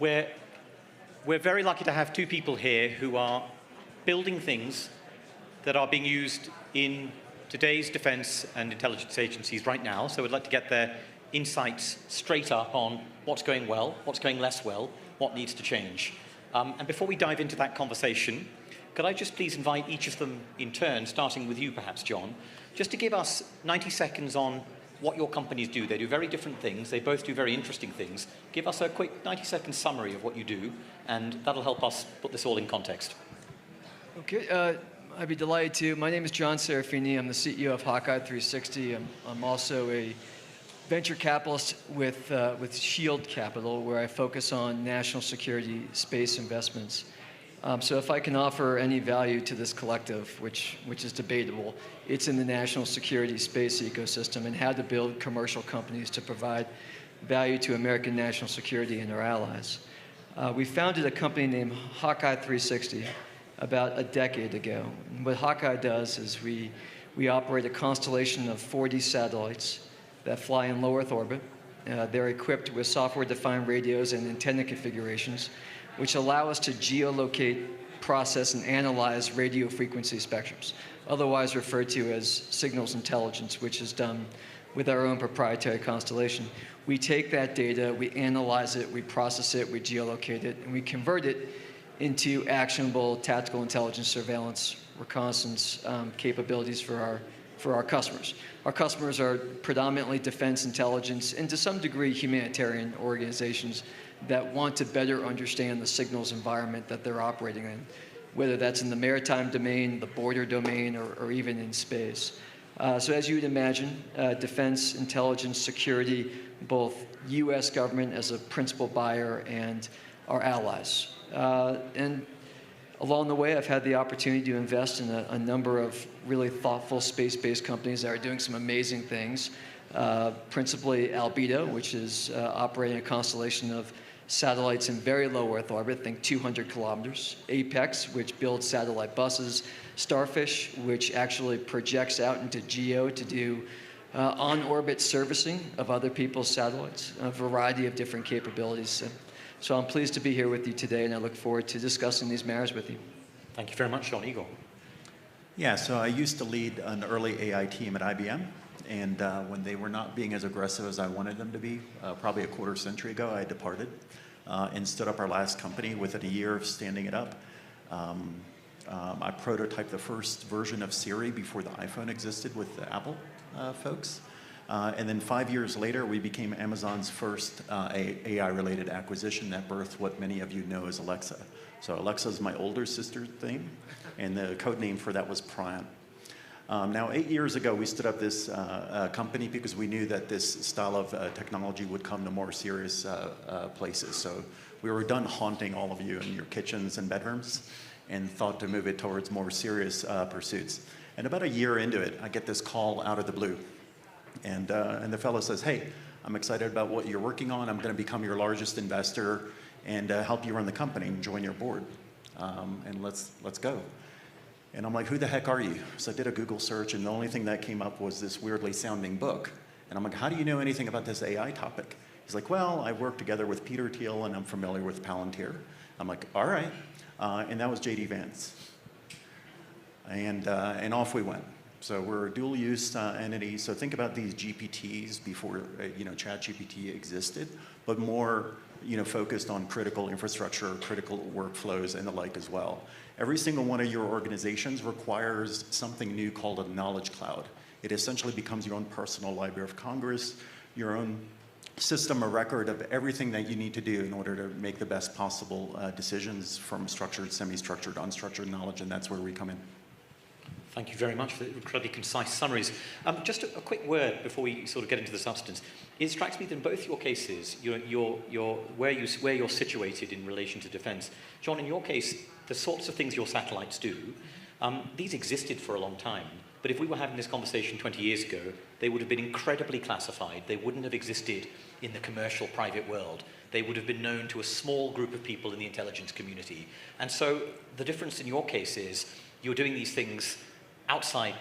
we're very lucky to have two people here who are building things that are being used in today's defense and intelligence agencies right now. So we'd like to get their insights straight up on what's going well, what's going less well, what needs to change. And before we dive into that conversation, could I just please invite each of them in turn, starting with you perhaps, John, just to give us 90 seconds on what your companies do. They do very different things. They both do very interesting things. Give us a quick 90-second summary of what you do, and that'll help us put this all in context. Okay, I'd be delighted to. My name is John Serafini. I'm the CEO of HawkEye 360. I'm also a venture capitalist with Shield Capital, where I focus on national security space investments. So if I can offer any value to this collective, which is debatable, it's in the national security space ecosystem and how to build commercial companies to provide value to American national security and our allies. We founded a company named HawkEye 360 about a decade ago. And what HawkEye does is we operate a constellation of 40 satellites that fly in low Earth orbit. They're equipped with software-defined radios and antenna configurations, which allow us to geolocate, process, and analyze radio frequency spectrums, otherwise referred to as signals intelligence, which is done with our own proprietary constellation. We take that data, we analyze it, we process it, we geolocate it, and we convert it into actionable tactical intelligence, surveillance, reconnaissance capabilities for our customers. Our customers are predominantly defense intelligence and to some degree humanitarian organizations that want to better understand the signals environment that they're operating in, whether that's in the maritime domain, the border domain, or even in space. So as you would imagine, defense, intelligence, security, both US government as a principal buyer and our allies. And along the way, I've had the opportunity to invest in a number of really thoughtful space-based companies that are doing some amazing things. Principally Albedo, which is operating a constellation of satellites in very low Earth orbit, think 200 kilometers. Apex, which builds satellite buses. Starfish, which actually projects out into GEO to do on-orbit servicing of other people's satellites, a variety of different capabilities. So I'm pleased to be here with you today, and I look forward to discussing these matters with you. Thank you very much, John. Igor. Yeah, so I used to lead an early AI team at IBM, and when they were not being as aggressive as I wanted them to be, probably a quarter century ago, I departed and stood up our last company. Within a year of standing it up, I prototyped the first version of Siri before the iPhone existed with the Apple folks. And then 5 years later, we became Amazon's first AI-related acquisition that birthed what many of you know as Alexa. So Alexa is my older sister's name, and the code name for that was Pryon. Now, 8 years ago, we stood up this company because we knew that this style of technology would come to more serious places. So we were done haunting all of you in your kitchens and bedrooms and thought to move it towards more serious pursuits. And about a year into it, I get this call out of the blue. And the fellow says, hey, I'm excited about what you're working on. I'm going to become your largest investor and help you run the company and join your board. And let's go. And I'm like, who the heck are you? So I did a Google search, and the only thing that came up was this weirdly sounding book. And I'm like, how do you know anything about this AI topic? He's like, well, I worked together with Peter Thiel, and I'm familiar with Palantir. I'm like, all right. And that was J.D. Vance. And off we went. So we're a dual-use entity. So think about these GPTs before ChatGPT existed, but more focused on critical infrastructure, critical workflows, and the like as well. Every single one of your organizations requires something new called a knowledge cloud. It essentially becomes your own personal Library of Congress, your own system of record of everything that you need to do in order to make the best possible decisions from structured, semi-structured, unstructured knowledge, and that's where we come in. Thank you very much for the incredibly concise summaries. Just a quick word before we sort of get into the substance. It strikes me that in both your cases, where you're situated in relation to defense. John, in your case, the sorts of things your satellites do, these existed for a long time. But if we were having this conversation 20 years ago, they would have been incredibly classified. They wouldn't have existed in the commercial private world. They would have been known to a small group of people in the intelligence community. And so the difference in your case is you're doing these things outside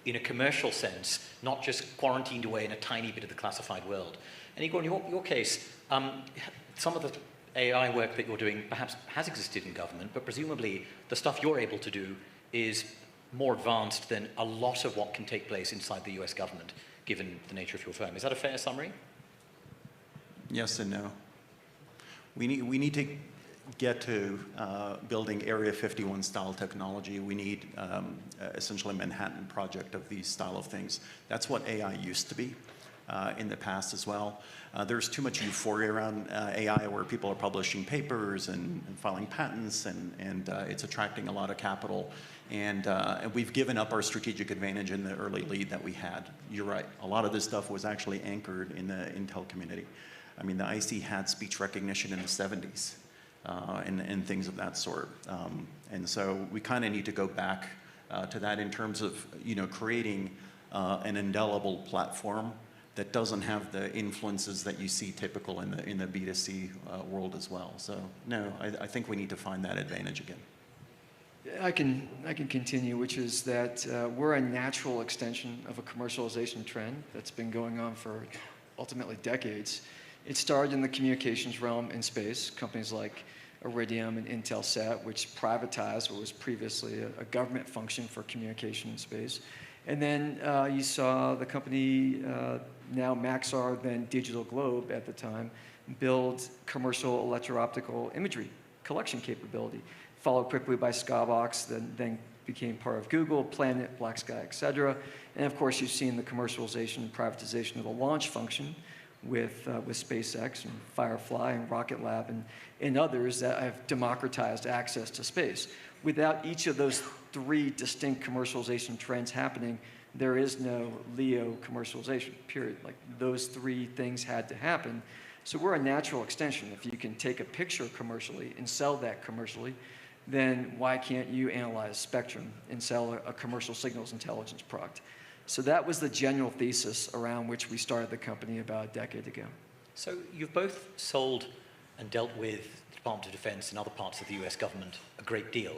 in a commercial sense, not just quarantined away in a tiny bit of the classified world. And Igor, in your case, some of the AI work that you're doing perhaps has existed in government, but presumably the stuff you're able to do is more advanced than a lot of what can take place inside the US government, given the nature of your firm. Is that a fair summary? Yes and no. We need to get to building Area 51 style technology. We need essentially a Manhattan Project of these style of things. That's what AI used to be in the past as well. There's too much euphoria around AI where people are publishing papers and filing patents, and it's attracting a lot of capital. And we've given up our strategic advantage in the early lead that we had. You're right. A lot of this stuff was actually anchored in the Intel community. I mean, the IC had speech recognition in the 70s and things of that sort. And so we kind of need to go back to that in terms of, creating an indelible platform that doesn't have the influences that you see typical in the B2C world as well. So no, I think we need to find that advantage again. I can continue, which is that we're a natural extension of a commercialization trend that's been going on for ultimately decades. It started in the communications realm in space, companies like Iridium and Intelsat, which privatized what was previously a government function for communication in space. And then you saw the company, now Maxar, then Digital Globe at the time, build commercial electro-optical imagery collection capability, followed quickly by Skybox, then became part of Google, Planet, Black Sky, et cetera. And of course, you've seen the commercialization and privatization of the launch function with SpaceX and Firefly and Rocket Lab and others that have democratized access to space. Without each of those three distinct commercialization trends happening, there is no LEO commercialization, period. Like, those three things had to happen. So we're a natural extension. If you can take a picture commercially and sell that commercially, then why can't you analyze spectrum and sell a commercial signals intelligence product? So that was the general thesis around which we started the company about a decade ago. So you've both sold and dealt with the Department of Defense and other parts of the US government a great deal.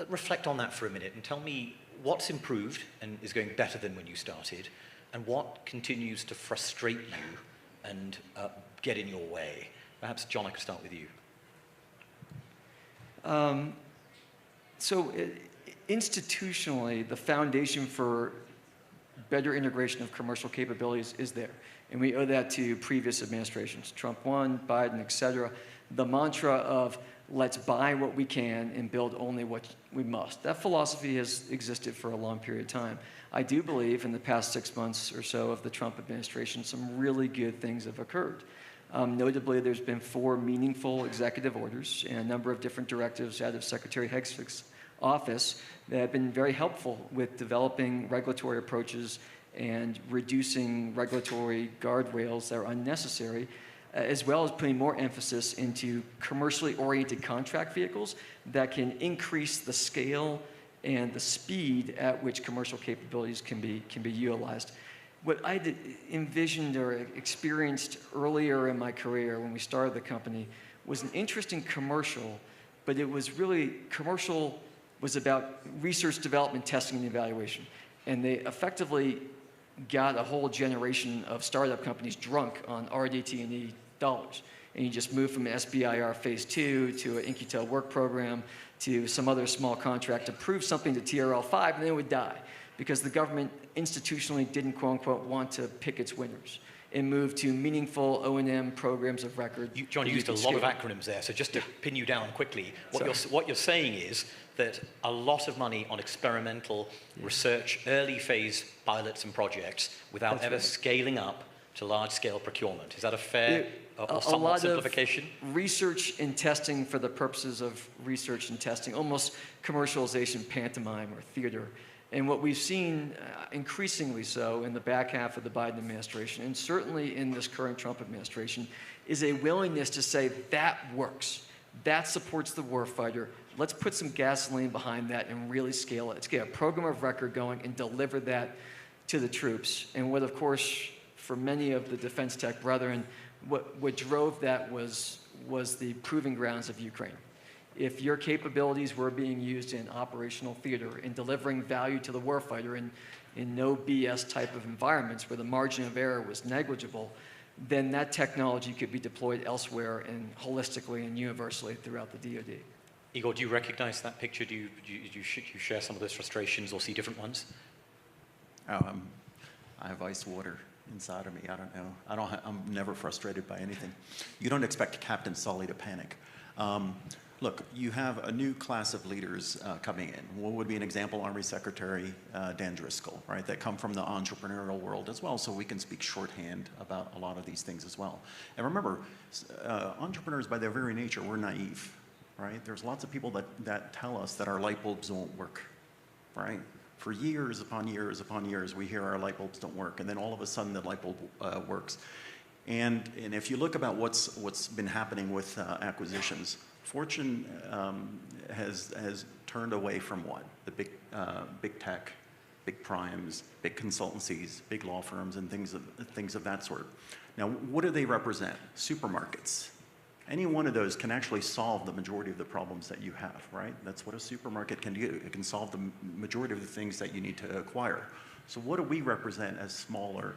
Reflect on that for a minute and tell me what's improved and is going better than when you started, and what continues to frustrate you and get in your way. Perhaps, John, I could start with you. Institutionally, the foundation for better integration of commercial capabilities is there. And we owe that to previous administrations, Trump 1, Biden, et cetera. The mantra of let's buy what we can and build only what we must. That philosophy has existed for a long period of time. I do believe in the past 6 months or so of the Trump administration, some really good things have occurred. Notably, there's been 4 meaningful executive orders and a number of different directives out of Secretary Hegseth's office that have been very helpful with developing regulatory approaches and reducing regulatory guardrails that are unnecessary, as well as putting more emphasis into commercially oriented contract vehicles that can increase the scale and the speed at which commercial capabilities can be utilized. What I envisioned or experienced earlier in my career when we started the company was an interesting commercial, but it was really, commercial was about research, development, testing, and evaluation. And they effectively got a whole generation of startup companies drunk on RDT&E dollars. And you just move from an SBIR phase 2 to an Incutel work program to some other small contract to prove something to TRL 5, and then it would die because the government institutionally didn't, quote unquote, want to pick its winners and move to meaningful O&M programs of record. John, you used a lot of acronyms there, so just to pin you down quickly, what you're saying is that a lot of money on experimental research, early phase pilots and projects without ever scaling up to large-scale procurement. Is that a fair or somewhat simplification? Of research and testing for the purposes of research and testing, almost commercialization, pantomime, or theater. And what we've seen increasingly so in the back half of the Biden administration, and certainly in this current Trump administration, is a willingness to say that works. That supports the warfighter. Let's put some gasoline behind that and really scale it. Let's get a program of record going and deliver that to the troops. And what, of course, for many of the defense tech brethren, what drove that was the proving grounds of Ukraine. If your capabilities were being used in operational theater and delivering value to the warfighter in no BS type of environments where the margin of error was negligible, then that technology could be deployed elsewhere and holistically and universally throughout the DoD. Igor, do you recognize that picture? Do you share some of those frustrations or see different ones? I have ice water inside of me. I don't know. I'm never frustrated by anything. You don't expect Captain Sully to panic. Look, you have a new class of leaders coming in. What would be an example? Army Secretary Dan Driscoll, right? That come from the entrepreneurial world as well, so we can speak shorthand about a lot of these things as well. And remember, entrepreneurs by their very nature, we're naive, right? There's lots of people that tell us that our light bulbs won't work, right? For years upon years upon years, we hear our light bulbs don't work, and then all of a sudden the light bulb works. And if you look about what's been happening with acquisitions, Fortune has turned away from what? The big tech, big primes, big consultancies, big law firms, and things of that sort. Now, what do they represent? Supermarkets. Any one of those can actually solve the majority of the problems that you have, right? That's what a supermarket can do. It can solve the majority of the things that you need to acquire. So what do we represent as smaller,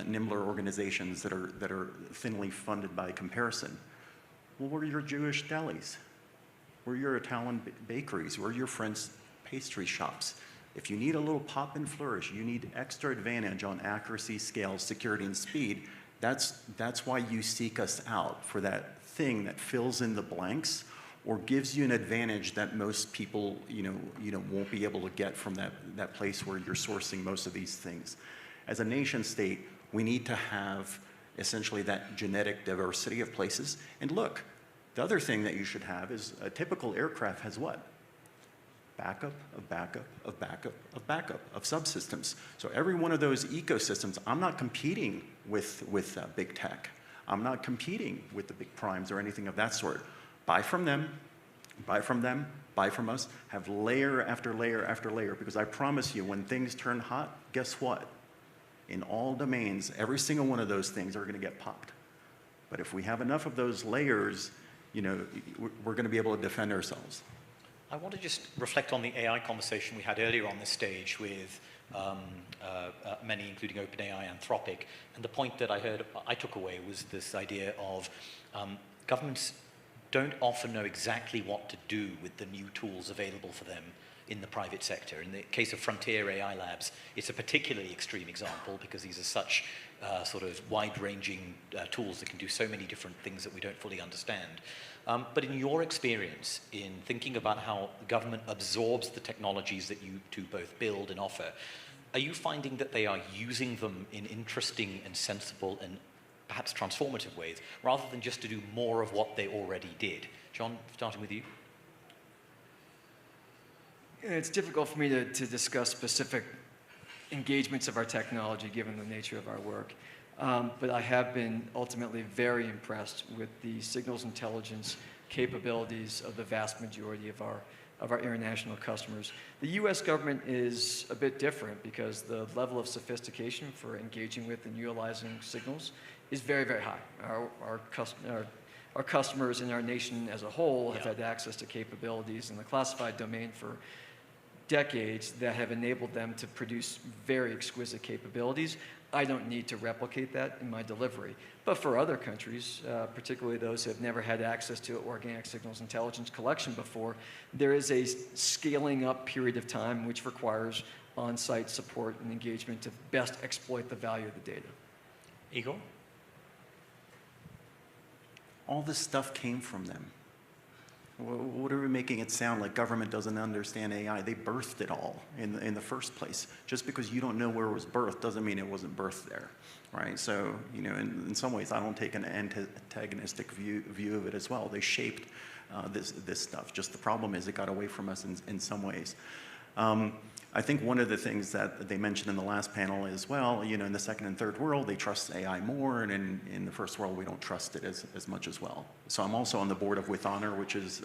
nimbler organizations that are thinly funded by comparison? Well, we're your Jewish delis. We're your Italian bakeries. We're your French pastry shops. If you need a little pop and flourish, you need extra advantage on accuracy, scale, security, and speed, that's why you seek us out, for that thing that fills in the blanks or gives you an advantage that most people won't be able to get from that place where you're sourcing most of these things. As a nation state, we need to have essentially that genetic diversity of places. And look, the other thing that you should have is a typical aircraft has what? Backup of backup of backup of backup of subsystems. So every one of those ecosystems, I'm not competing with big tech. I'm not competing with the big primes or anything of that sort. Buy from them, buy from them, buy from us, have layer after layer after layer, because I promise you, when things turn hot, guess what? In all domains, every single one of those things are going to get popped. But if we have enough of those layers, we're going to be able to defend ourselves. I want to just reflect on the AI conversation we had earlier on this stage with many, including OpenAI, Anthropic, and the point that I took away was this idea of governments don't often know exactly what to do with the new tools available for them in the private sector. In the case of Frontier AI Labs, it's a particularly extreme example because these are such sort of wide-ranging tools that can do so many different things that we don't fully understand. But in your experience, in thinking about how the government absorbs the technologies that you two both build and offer, are you finding that they are using them in interesting and sensible and perhaps transformative ways, rather than just to do more of what they already did? John, starting with you. It's difficult for me to discuss specific engagements of our technology given the nature of our work. But I have been ultimately very impressed with the signals intelligence capabilities of the vast majority of our international customers. The US government is a bit different because the level of sophistication for engaging with and utilizing signals is very, very high. Our customers in our nation as a whole have had access to capabilities in the classified domain for decades that have enabled them to produce very exquisite capabilities. I don't need to replicate that in my delivery. But for other countries, particularly those who have never had access to organic signals intelligence collection before, there is a scaling up period of time which requires on-site support and engagement to best exploit the value of the data. Igor? All this stuff came from them. What are we making it sound like government doesn't understand AI? They birthed it all in the first place. Just because you don't know where it was birthed doesn't mean it wasn't birthed there, right? So, in some ways, I don't take an antagonistic view of it as well. They shaped this stuff. Just the problem is it got away from us in some ways. I think one of the things that they mentioned in the last panel is, well, in the second and third world, they trust AI more, and in the first world, we don't trust it as much as well. So I'm also on the board of With Honor, which is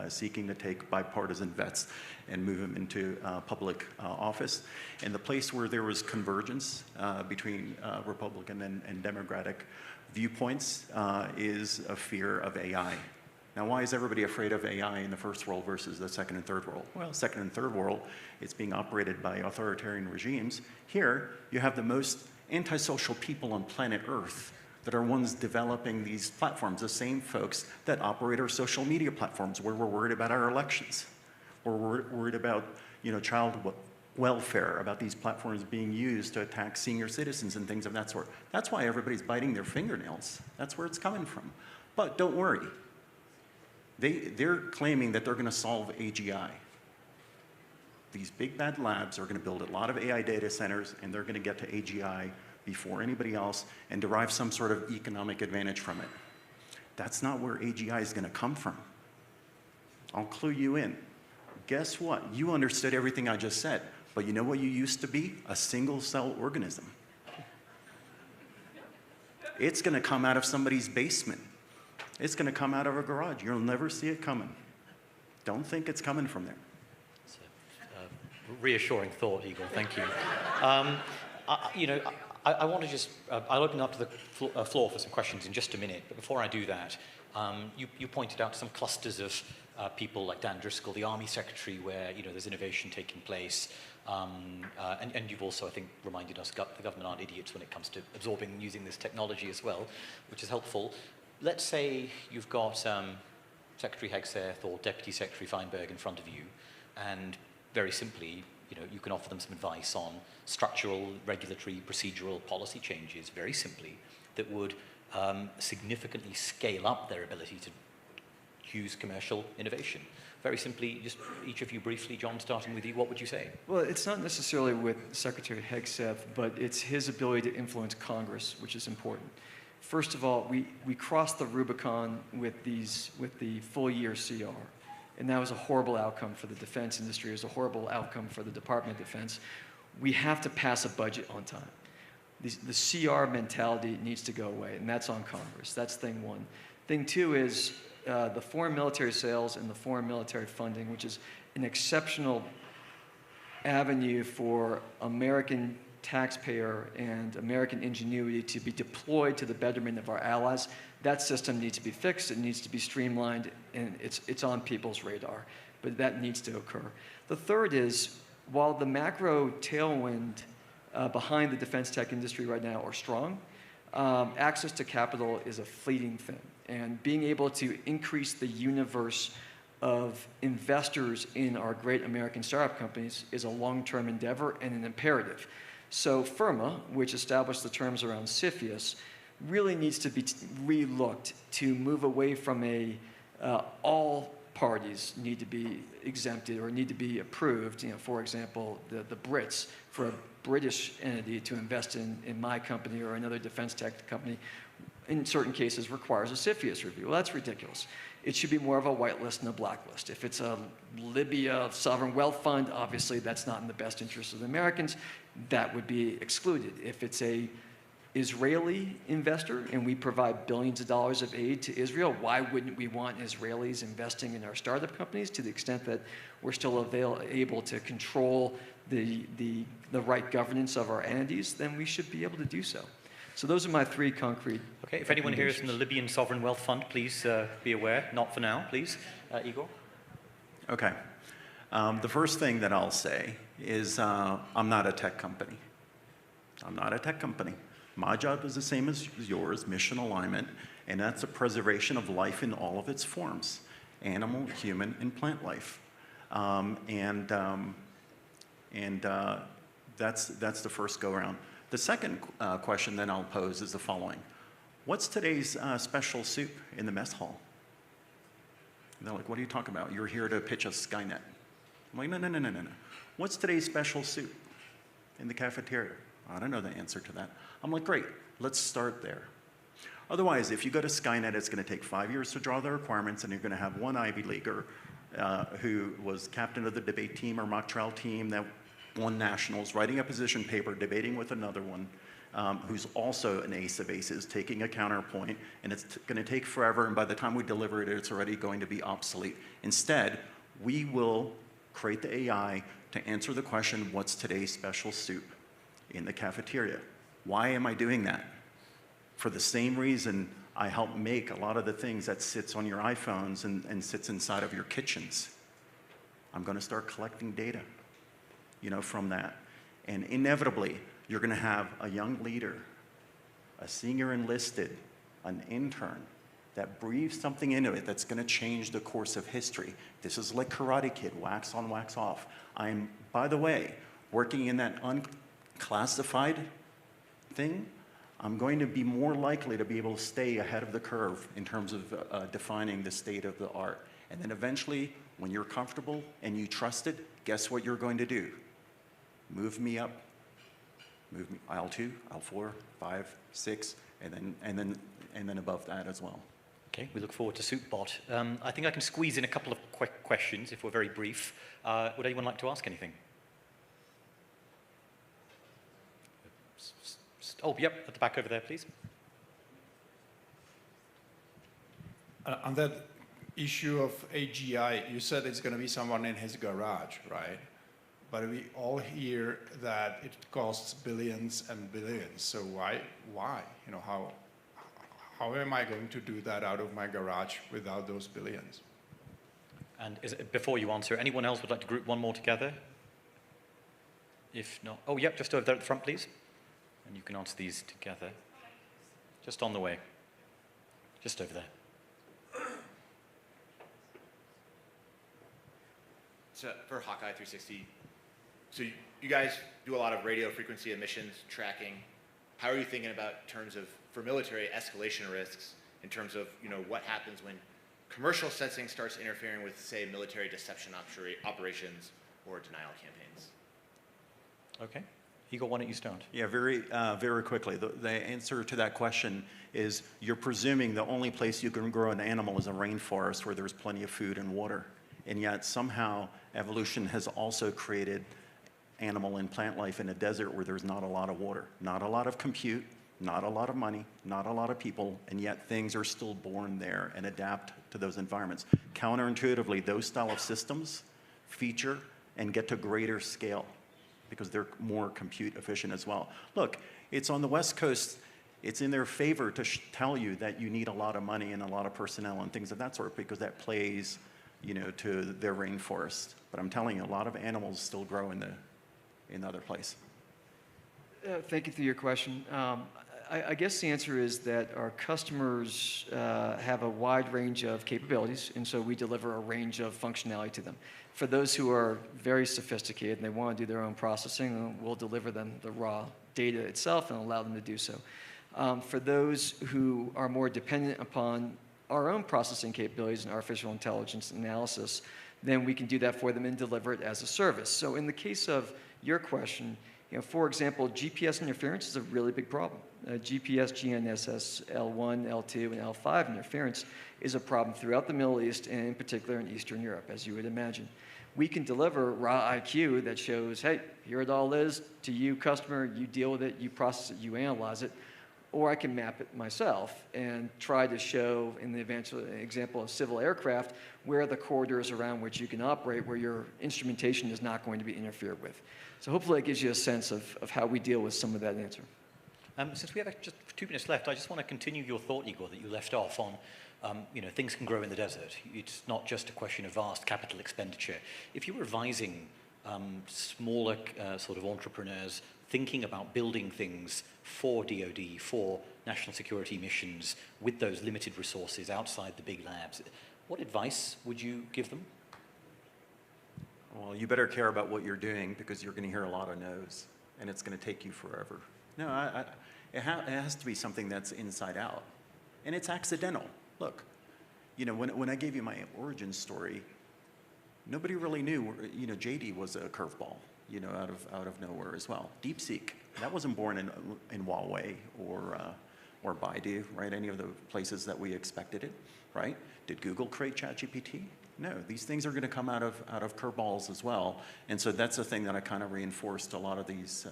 seeking to take bipartisan vets and move them into public office. And the place where there was convergence between Republican and Democratic viewpoints is a fear of AI. Now, why is everybody afraid of AI in the first world versus the second and third world? Well, second and third world, it's being operated by authoritarian regimes. Here, you have the most antisocial people on planet Earth that are ones developing these platforms, the same folks that operate our social media platforms where we're worried about our elections, or we're worried about child welfare, about these platforms being used to attack senior citizens and things of that sort. That's why everybody's biting their fingernails. That's where it's coming from. But don't worry. They're claiming that they're going to solve AGI. These big bad labs are going to build a lot of AI data centers, and they're going to get to AGI before anybody else and derive some sort of economic advantage from it. That's not where AGI is going to come from. I'll clue you in. Guess what? You understood everything I just said, but you know what you used to be? A single-cell organism. It's going to come out of somebody's basement. It's going to come out of a garage. You'll never see it coming. Don't think it's coming from there. It's a reassuring thought, Igor. Thank you. I want to just, I'll open up to the floor for some questions in just a minute, but before I do that, you pointed out some clusters of people like Dan Driscoll, the Army Secretary, where there's innovation taking place, and you've also, I think, reminded us the government aren't idiots when it comes to absorbing and using this technology as well, which is helpful. Let's say you've got Secretary Hegseth or Deputy Secretary Feinberg in front of you, and very simply, you can offer them some advice on structural, regulatory, procedural policy changes, very simply, that would significantly scale up their ability to use commercial innovation. Very simply, just each of you briefly, John, starting with you, what would you say? Well, it's not necessarily with Secretary Hegseth, but it's his ability to influence Congress, which is important. First of all, we crossed the Rubicon with the full-year CR. And that was a horrible outcome for the defense industry. It was a horrible outcome for the Department of Defense. We have to pass a budget on time. The CR mentality needs to go away, and that's on Congress. That's thing one. Thing two is the foreign military sales and the foreign military funding, which is an exceptional avenue for American taxpayer and American ingenuity to be deployed to the betterment of our allies. That system needs to be fixed, it needs to be streamlined, and it's on people's radar. But that needs to occur. The third is, while the macro tailwind behind the defense tech industry right now are strong, access to capital is a fleeting thing. And being able to increase the universe of investors in our great American startup companies is a long-term endeavor and an imperative. So FIRMA, which established the terms around CFIUS, really needs to be re-looked to move away from all parties need to be exempted or need to be approved. For example, the Brits, for a British entity to invest in my company or another defense tech company, in certain cases requires a CFIUS review. Well, that's ridiculous. It should be more of a whitelist and a blacklist. If it's a Libya sovereign wealth fund, obviously that's not in the best interest of the Americans. That would be excluded. If it's a Israeli investor and we provide billions of dollars of aid to Israel, why wouldn't we want Israelis investing in our startup companies to the extent that we're still able to control the right governance of our entities? Then we should be able to do so. So those are my three concrete. Okay, if anyone here is from the Libyan Sovereign Wealth Fund, please be aware. Not for now, please. Igor? Okay. The first thing that I'll say is I'm not a tech company. I'm not a tech company. My job is the same as yours, mission alignment, and that's the preservation of life in all of its forms, animal, human, and plant life. That's the first go-around. The second question then I'll pose is the following. What's today's special soup in the mess hall? And they're like, what are you talking about? You're here to pitch us Skynet. I'm like, no. What's today's special soup in the cafeteria? I don't know the answer to that. I'm like, great, let's start there. Otherwise, if you go to Skynet, it's going to take 5 years to draw the requirements, and you're going to have one Ivy Leaguer who was captain of the debate team or mock trial team that won nationals, writing a position paper, debating with another one, who's also an ace of aces, taking a counterpoint, and it's going to take forever, and by the time we deliver it, it's already going to be obsolete. Instead, we will create the AI to answer the question, what's today's special soup in the cafeteria? Why am I doing that? For the same reason I help make a lot of the things that sits on your iPhones and sits inside of your kitchens. I'm going to start collecting data, from that. And inevitably, you're going to have a young leader a senior enlisted, an intern, that breathes something into it that's going to change the course of history. This is like Karate Kid, wax on, wax off. I'm, by the way, working in that unclassified thing. I'm going to be more likely to be able to stay ahead of the curve in terms of defining the state of the art. And then eventually, when you're comfortable and you trust it, guess what you're going to do? Move me up, move me aisle 2, aisle 4, 5, 6, and then above that as well. Okay, we look forward to SoupBot. I think I can squeeze in a couple of quick questions if we're very brief. Would anyone like to ask anything? Oh, yep, at the back over there, please. On that issue of AGI, you said it's going to be someone in his garage, right? But we all hear that it costs billions and billions. So why? You know, how am I going to do that out of my garage without those billions? And before you answer, anyone else would like to group one more together? If not, oh, yep, just over there at the front, please. And you can answer these together. Just on the way. Just over there. So for HawkEye 360, so you guys do a lot of radio frequency emissions tracking. How are you thinking about in terms of, for military escalation risks, in terms of, you know, what happens when commercial sensing starts interfering with, say, military deception operations or denial campaigns? Okay. Igor, why don't you start? Yeah, very quickly. The answer to that question is you're presuming the only place you can grow an animal is a rainforest where there's plenty of food and water. And yet somehow evolution has also created animal and plant life in a desert where there's not a lot of water, not a lot of compute, not a lot of money, not a lot of people, and yet things are still born there and adapt to those environments. Counterintuitively, those style of systems feature and get to greater scale because they're more compute efficient as well. Look, it's on the West Coast, it's in their favor to tell you that you need a lot of money and a lot of personnel and things of that sort because that plays, you know, to their rainforest. But I'm telling you, a lot of animals still grow in other places. Thank you for your question. I guess the answer is that our customers have a wide range of capabilities, and so we deliver a range of functionality to them. For those who are very sophisticated and they want to do their own processing, we'll deliver them the raw data itself and allow them to do so. For those who are more dependent upon our own processing capabilities and artificial intelligence analysis, then we can do that for them and deliver it as a service. So in the case of your question, you know, for example, GPS interference is a really big problem. GPS, GNSS, L1, L2, and L5 interference is a problem throughout the Middle East and in particular in Eastern Europe, as you would imagine. We can deliver raw IQ that shows, hey, here it all is to you, customer, you deal with it, you process it, you analyze it, or I can map it myself and try to show, in the example of civil aircraft, where are the corridors around which you can operate where your instrumentation is not going to be interfered with. So hopefully that gives you a sense of how we deal with some of that answer. Since we have just 2 minutes left, I just want to continue your thought, Igor, that you left off on, you know, things can grow in the desert. It's not just a question of vast capital expenditure. If you were advising smaller sort of entrepreneurs thinking about building things for DoD, for national security missions, with those limited resources outside the big labs, what advice would you give them? Well, you better care about what you're doing because you're going to hear a lot of no's, and it's going to take you forever. No, it has to be something that's inside out, and it's accidental. Look, you know, when I gave you my origin story, nobody really knew. You know, JD was a curveball, you know, out of nowhere as well. DeepSeek, that wasn't born in Huawei or Baidu, right? Any of the places that we expected it, right? Did Google create ChatGPT? No, these things are going to come out of curveballs as well, and so that's the thing that I kind of reinforced a lot of these,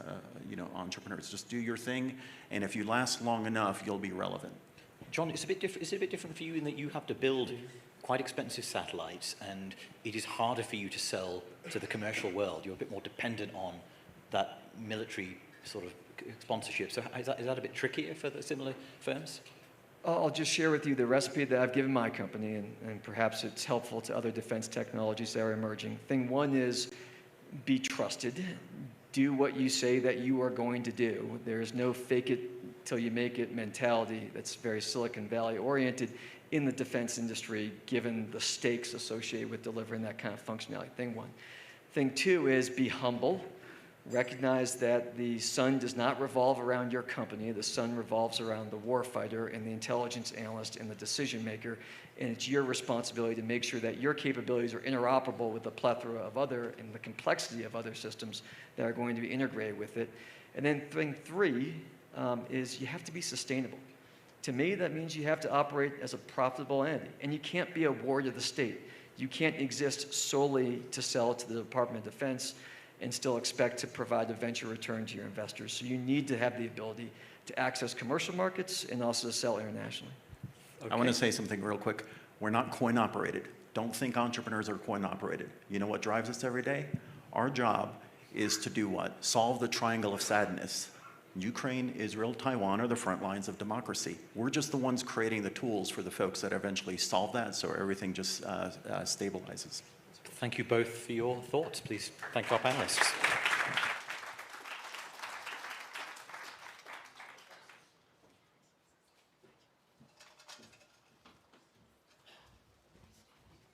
you know, entrepreneurs. Just do your thing, and if you last long enough, you'll be relevant. John, is it a bit different for you in that you have to build quite expensive satellites, and it is harder for you to sell to the commercial world? You're a bit more dependent on that military sort of sponsorship. So is that a bit trickier for the similar firms? I'll just share with you the recipe that I've given my company, and perhaps it's helpful to other defense technologies that are emerging. Thing one is be trusted. Do what you say that you are going to do. There is no fake it till you make it mentality that's very Silicon Valley oriented in the defense industry, given the stakes associated with delivering that kind of functionality. Thing one. Thing two is be humble. Recognize that the sun does not revolve around your company. The sun revolves around the warfighter and the intelligence analyst and the decision maker. And it's your responsibility to make sure that your capabilities are interoperable with the plethora of other and the complexity of other systems that are going to be integrated with it. And then thing three is you have to be sustainable. To me, that means you have to operate as a profitable entity. And you can't be a ward of the state. You can't exist solely to sell to the Department of Defense and still expect to provide a venture return to your investors. So you need to have the ability to access commercial markets and also to sell internationally. Okay. I want to say something real quick. We're not coin operated. Don't think entrepreneurs are coin operated. You know what drives us every day? Our job is to do what? Solve the triangle of sadness. Ukraine, Israel, Taiwan are the front lines of democracy. We're just the ones creating the tools for the folks that eventually solve that, so everything just stabilizes. Thank you both for your thoughts. Please thank our panelists.